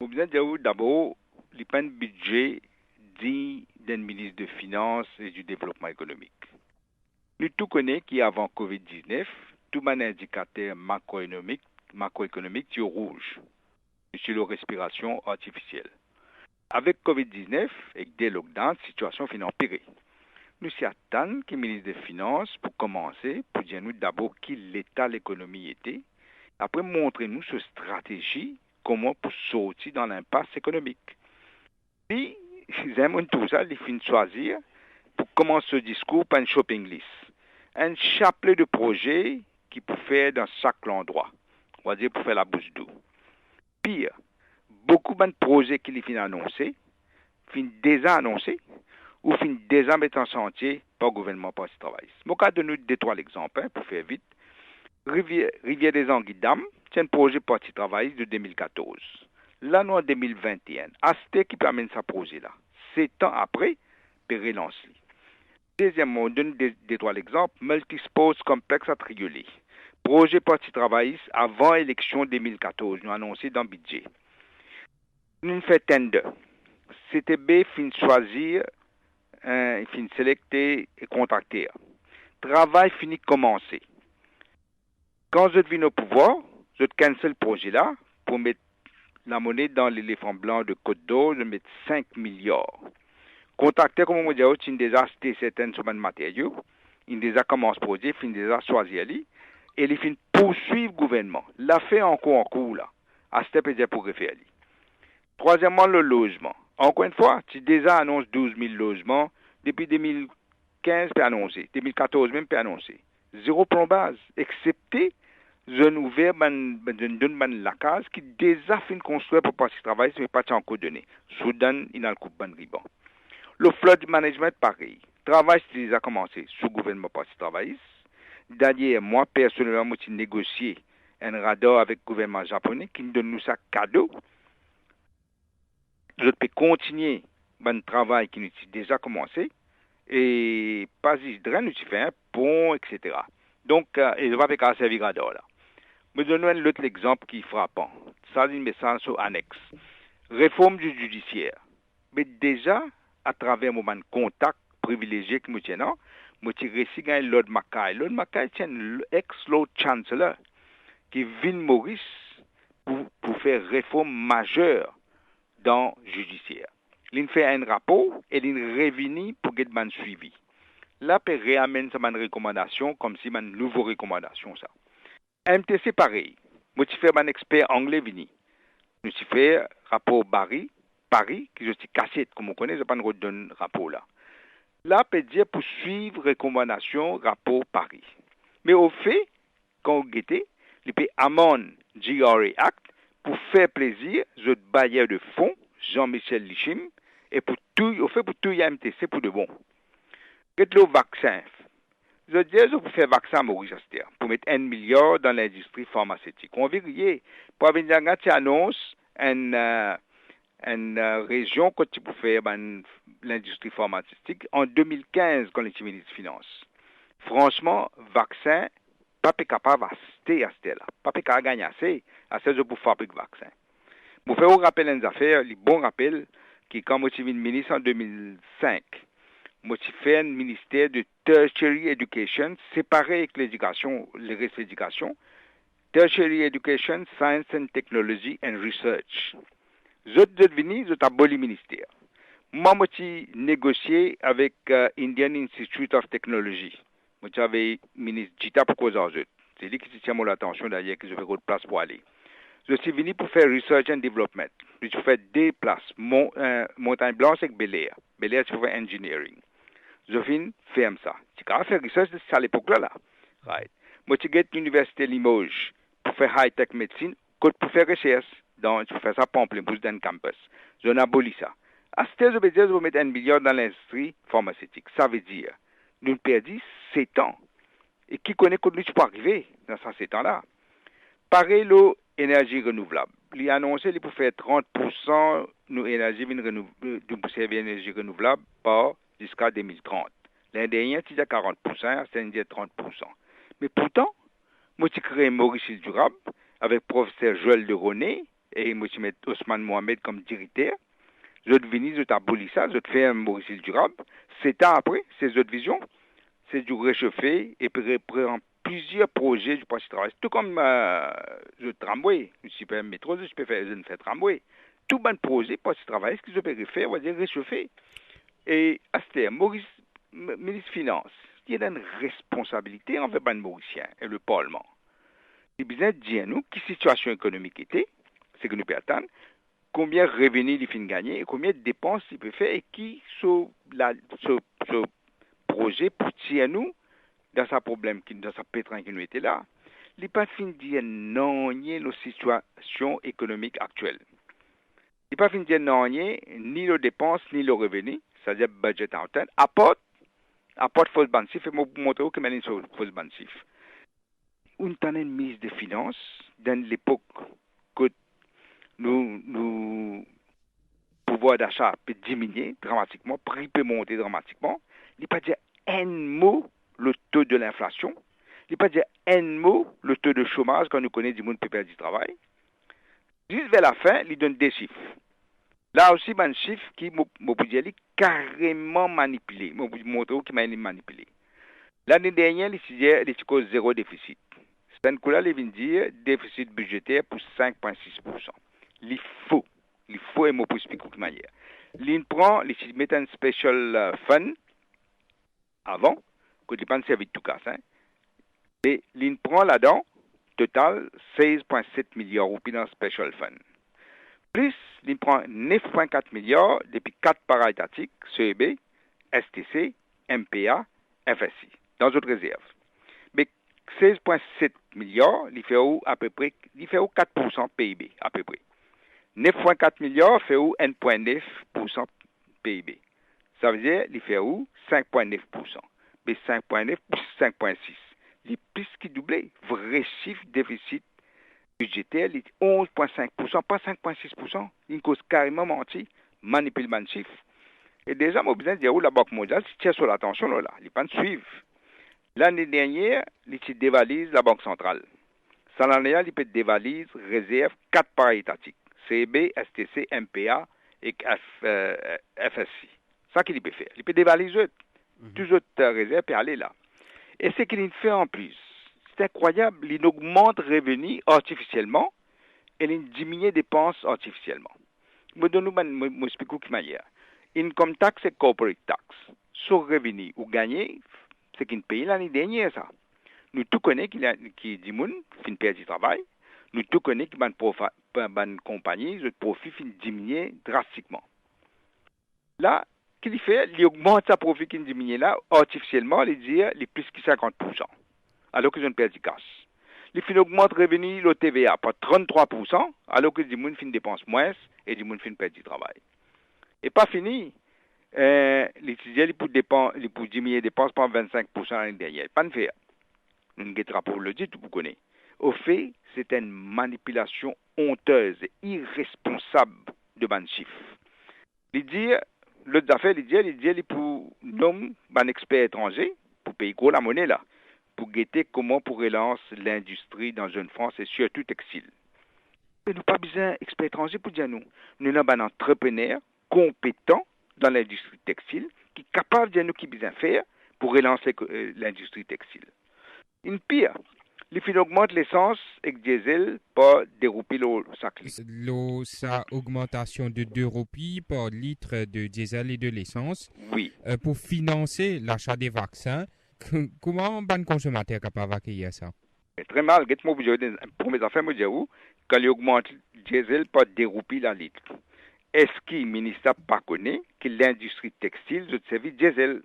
Vous bien dire d'abord, il pas un budget dit d'un ministre de Finances et du Développement économique. Nous tout connaissons qu'avant COVID-19, tout un indicateur macroéconomique est rouge sur la respiration artificielle. Avec COVID-19 et des lockdowns, la situation finit empirée. Nous s'y attendons que le ministre des Finances, pour commencer, pour dire nous d'abord qui l'état de l'économie était, après montrer nous sa stratégie, comment pour sortir dans l'impasse économique. Puis, j'aime tout ça, il finit de choisir pour commencer ce discours par une shopping list. Un chapelet de projets qu'il peut faire dans chaque endroit. On va dire pour faire la bouche d'eau. Pire, beaucoup de projets qu'il finit annoncés, finit déjà annoncés, ou finit déjà mettre en chantier par le gouvernement par ce travail. Je vais donner deux, trois exemples pour faire vite. Rivière des Anguilles-Dames, c'est un projet parti travail de 2014. L'année en 2021, Asté qui amène ce projet-là. 7 ans après, puis relance. Deuxièmement, on donne des trois exemples. Multisports Complex à Triolet. Projet parti travail avant élection 2014, nous annoncé dans le budget. Nous fait tender. CTB fin choisir, fin sélecter et contacter. Travail fini commencer. Quand je viens au pouvoir, je cancelle le projet-là pour mettre la monnaie dans l'éléphant blanc de Côte d'Or, je mets 5 milliards. Contacter, comme on dit, il déjà acheté certaines sommes de matériaux, il déjà commencé le projet, il déjà choisi ali, et il fin poursuivre le gouvernement. L'a fait encore en cours là, à ce peut pour refaire ali. Troisièmement, le logement. Encore une fois, tu déjà annonces 12 000 logements, depuis 2015, puis annoncé, 2014 même, puis annoncé. Zéro plan base, excepté zone ouverte, la case qui déjà fin construire pour passer travail, mais pas encore donné. Soudan, il a le coup de ban riban. Le flood management, pareil. Travail, c'est déjà commencé sous le gouvernement passer travail. D'ailleurs, moi, personnellement, j'ai négocié un radar avec le gouvernement japonais qui nous donne nous ça cadeau. Je peux continuer le travail qui nous a déjà commencé et pas juste nous fait un pont, etc. Donc, je vais faire un service radar là. Je donne un autre exemple qui est frappant. Ça, c'est un message sur annexe. Réforme du judiciaire. Mais déjà, à travers mon contact privilégié que je tiens, je réussi à Lord Mackay. Lord Mackay, c'est un ex-Lord Chancellor qui vient Maurice pour faire réforme majeure dans le judiciaire. Il fait un rapport et il revient pour get man suivi. Là, il réamène sa recommandation comme si une nouvelle recommandation ça. MTC pareil. Moi, je fais un expert anglais vini. Je fais rapport Paris, qui je suis cassette, comme on connaît, je ne vais pas donner rapport là. Là, peut dire pour suivre recommandation, rapport Paris. Mais au fait, quand on guette, il peut amende GRA Act pour faire plaisir, je bailleur de fonds, Jean-Michel Lichim, et pour tout, au fait, pour tout MTC pour de bon. Qu'est-ce le vaccin? Je dis, je peux faire vaccin à Maurice Aster, pour mettre 1 milliard dans l'industrie pharmaceutique. On vérifie, pour venir à tu annonces une région que tu peux faire l'industrie pharmaceutique en 2015 quand les ministre des Finances. Franchement, vaccin, pas capable d'acheter à ce là. Pas capable de gagner assez, je peux fabriquer vaccin. Je fais un rappel des affaires, le bon rappel, qui quand je suis ministre en 2005, moi, j'ai fait un ministère de Tertiary Education, séparé avec l'éducation, le reste de l'éducation. Tertiary Education, Science and Technology and Research. Je suis devenu, je suis aboli ministère. Moi, j'ai négocié avec Indian Institute of Technology. Moi, j'avais ministre Jita pour cause en jeu. C'est lui qui tient mon attention d'ailleurs, que je fais de place pour aller. Je suis venu pour faire Research and Development. Je fais deux places, Montagne Blanche et Bel Air. Bel Air, je fais Engineering. Je viens faire ça. Tu peux faire research à l'époque là. Right. Moi, tu get l'université Limoges pour faire high-tech médecine, pour faire recherche. Donc, je peux faire ça Pamplemousse dans le campus. Je n'abolis ça. À ce stade, je veux dire, je vais mettre 1 milliard dans l'industrie pharmaceutique. Ça veut dire, nous perdons 7 ans. Et qui connaît comment tu peux arriver dans ces 7 ans-là? Pareil, l'énergie renouvelable. Il a annoncé qu'il peut faire 30% de l'énergie renouvelable par jusqu'à 2030. L'année dernière, c'était 40%, c'est 30%. Mais pourtant, moi, j'ai créé Maurice Durable avec le professeur Joël de René et M. Ousmane Mohamed comme directeur. Ils ont venu, ils ont aboli ça, ils ont fait un Maurice durable. 7 ans après, ces autres visions, c'est du réchauffer et puis reprendre plusieurs projets du poste de travail. Tout comme le tramway, je peux métro, je peux faire tramway. Tout bon projet, poste de travail, ce qu'ils ont pu faire, on va dire réchauffer. Et Aster, Maurice, ministre des Finances, il a une responsabilité envers les Mauriciens et le Parlement. Il a besoin de dire à nous quelle situation économique était, c'est que nous pouvons attendre, combien de revenus il finit gagner et combien de dépenses il peut faire et qui sont ce projet pour tirer nous dans sa problème, dans sa pétrin qui nous était là. Il n'est pas fini de dire non, ni nos situations économiques actuelles. Il n'est pas fini de dire non, ni nos dépenses, ni nos revenus, c'est-à-dire budget en temps, apporte fausse bansif et pour montrer que c'est une fausse bansif. On a une mise de finances dans l'époque que nous pouvoir d'achat peut diminuer dramatiquement, prix peut monter dramatiquement. Il n'est pas dire un mot le taux de l'inflation. Il n'est pas dire un mot le taux de chômage quand nous connaissons du monde qui peut perdre du travail. Juste vers la fin, il donne des chiffres. Là aussi, il y a un chiffre qui m'a carrément manipulé. Je vais vous montrer qui m'a manipulé. L'année dernière, il cause zéro déficit. C'est un coup-là, il vient dire déficit budgétaire pour 5,6%. Il faut et moi pour expliquer de manière. Il prend, il met un special fund avant, que il pas servi de tout cas, hein. Et il prend là-dedans, total, 16,7 milliards de roupies dans le special fund. Plus, il prend 9,4 milliards depuis 4 paraétatiques, CEB, STC, MPA, FSI, dans d'autres réserves. Mais 16,7 milliards, il fait où à peu près, il fait où 4% PIB, à peu près. 9,4 milliards fait où 1,9% PIB. Ça veut dire, il fait où 5,9%. Mais 5,9 plus 5,6. Il est plus qu'il doublé. Vrai chiffre déficit budgétaire, il est 11,5%, pas 5,6%. Il cause carrément menti, manipule le chiffre. Et déjà, moi, besoin de dire où la Banque mondiale, si tient sur l'attention, là, il n'est pas de suivre. L'année dernière, il dévalise la Banque centrale. Ça, l'année dernière, il peut dévalise réserve 4 paraétatiques. CB, STC, MPA et FSI. Ça qu'il peut faire. Il peut dévaliser toutes autres réserves et aller là. Et ce qu'il fait en plus, c'est incroyable, il augmente revenus artificiellement et il diminue dépenses artificiellement. Je vous explique de manière. Income tax et corporate tax. Sur revenu ou gagné, c'est qu'il paye l'année dernière ça. Nous tout connaissons qu'il dit moun fin perdre du travail. Nous tout connaissons que une compagnie, le profit fin diminuer drastiquement. Là, qu'il fait, il augmente sa profit qui diminue là, artificiellement, il dit, il est plus que 50%. Alors qu'ils ont perdu du cash. Il fin augmente revenu, le TVA, par 33%, alors que les gens fin dépense moins et les gens fin perdre du travail. Et pas fini. L'étudiant, il peut diminuer les dépenses par 25% l'année dernière. Pas de faire. Nous ne guettera pas le dire, tout vous connaissez. Au fait, c'est une manipulation honteuse et irresponsable de ban chiffre. Il dit, l'autre affaire, il dit, pour nommer un expert étranger, pour payer gros la monnaie là, pour guetter comment pour relancer l'industrie dans une France et surtout textile. Mais nous pas besoin d'experts étrangers pour dire nous. Nous avons un entrepreneur compétent dans l'industrie textile qui est capable de dire nous qui besoin faire pour relancer l'industrie textile. Une pire, les filles augmentent l'essence et le diesel pour dérouper l'eau sacrée. Sa augmentation de 2 roupies par litre de diesel et de l'essence. Oui. Pour financer l'achat des vaccins. Comment un consommateur est capable d'accueillir ça? Très mal. Pour mes affaires, je dis où, quand il augmente le diesel par 2 roupies la litre. Est-ce que le ministère pas connaît que l'industrie textile de servir diesel?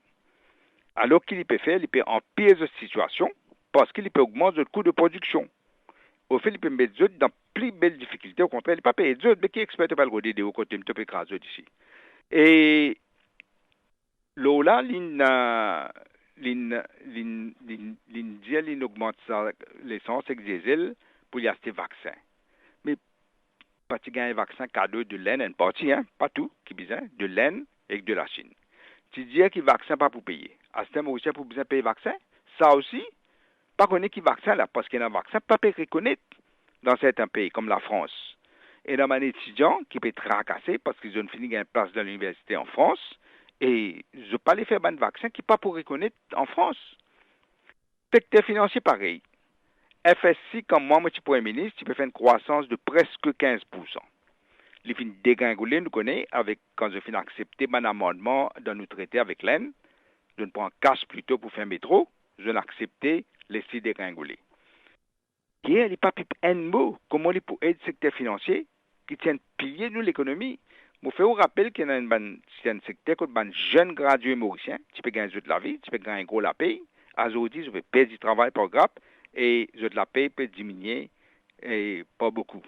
Alors qu'il peut faire, il peut empirer cette situation parce qu'il peut augmenter le coût de production. Au fait, il peut mettre d'autres dans plus belles difficultés. Au contraire, il ne peut pas payer d'autres, mais qui est expert de regarder des hauts côtés, il peut écraser ici. Et là, il augmente l'essence et le diesel pour y acheter vaccin. Mais pas de gagner vaccin cadeau de laine, une partie, hein, pas tout, qui besoin, de laine et de la Chine. Tu dis que le vaccin pas pour payer. À ce moment aussi, pour besoin payer vaccin, ça aussi, pas connaître qui vaccin là, parce qu'il y a un vaccin pas reconnaître dans certains pays, comme la France. et dans un étudiant qui peut être tracassé parce qu'ils ont fini une place dans l'université en France et je pas les faire un vaccin qui pas pour reconnaître en France. Secteur financier pareil. FSC, comme moi, je suis Premier ministre, tu peux faire une croissance de presque 15%. Les fins dégringoler, nous connaissons, avec, quand je finis accepter mon amendement dans nos traités avec l'Inde, je ne prends cash plutôt pour faire un métro, je n'ai accepté les 6 dégringoler. Hier, il n'y a pas un mot, comment il peut aider le secteur financier qui tient pilier de l'économie. Je fais au rappel qu'il y a un secteur comme un jeune gradué mauricien, tu peux gagner de la vie, tu peux gagner un gros la paye. Aujourd'hui, je vais perdre du travail par grappe et je de la paye peut diminuer et pas beaucoup.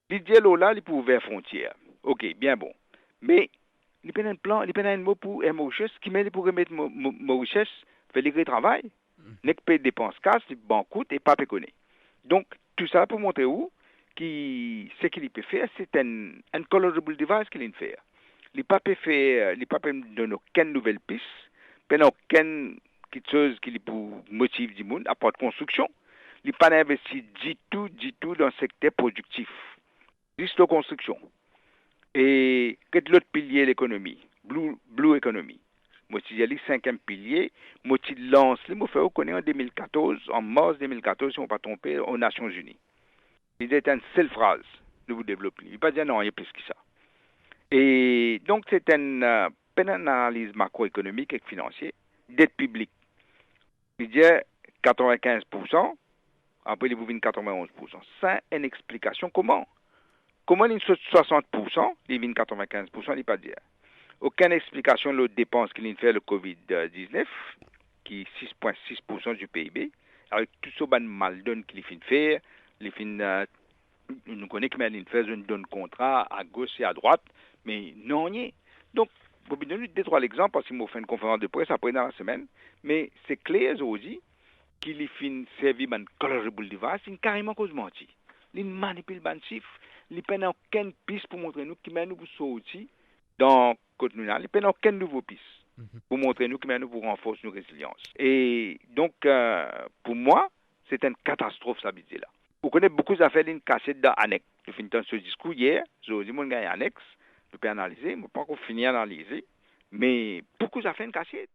L'idée là, il peut ouvrir frontières. Ok, bien bon. Mais il y a un plan, il y a un mot pour Mauritius qui met pour remettre Mauritius faire le travail. N'est que payer dépenses casse, bancoute et pas péconner. Donc, tout ça pour montrer où ce qu'il peut faire, c'est un colorable device qu'il peut faire. Il ne peut faire, il peut donner aucune nouvelle piste, pas aucune chose qui peut motiver du monde, à part de construction. Il ne peut pas investir du tout dans le secteur productif. Juste la construction. Et quel l'autre pilier de l'économie? Blue Economy. Moi, si j'ai le 5e pilier, moi, je lance, moi, je connais en 2014, en mars 2014, si on ne pas tromper, aux Nations Unies. Il était une seule phrase, nous vous développons. Il ne pas dire non, il y a plus que ça. Et donc, c'est une analyse macroéconomique et financière, dette publique. Il dit 95%, après, il vous vient 91%. Ça, une explication comment? Comment il saute 60%, il vient 95%, il n'est pas dire. Aucune explication de dépenses qu'il fait le Covid-19, qui est 6,6% du PIB, avec tout ce ban mal donne qu'il fait faire, nous connaissons qu'il fait une donne contrat à gauche et à droite, mais non, rien. Donc, vous pouvez donner 2-3 exemples, parce qu'il m'a fait une conférence de presse après dans la semaine, mais c'est clair aujourd'hui qu'il fait servir un colorable device, il carrément cause menti. Il manipule le chiffre, il n'a aucune piste pour montrer nous qui m'a nous sortir dans côte nous, il n'a aucune nouvelle piste pour montrer nous qui m'a nous pour renforcer nos résilience. Et donc, pour moi, c'est une catastrophe, ça veut dire là. Vous connaissez beaucoup d'affaires d'une cassette dans Annex. Je finis ce discours hier, je dis, mon gars, Annex, je peux analyser, je ne peux pas encore finir d'analyser, mais beaucoup d'affaires une cassette.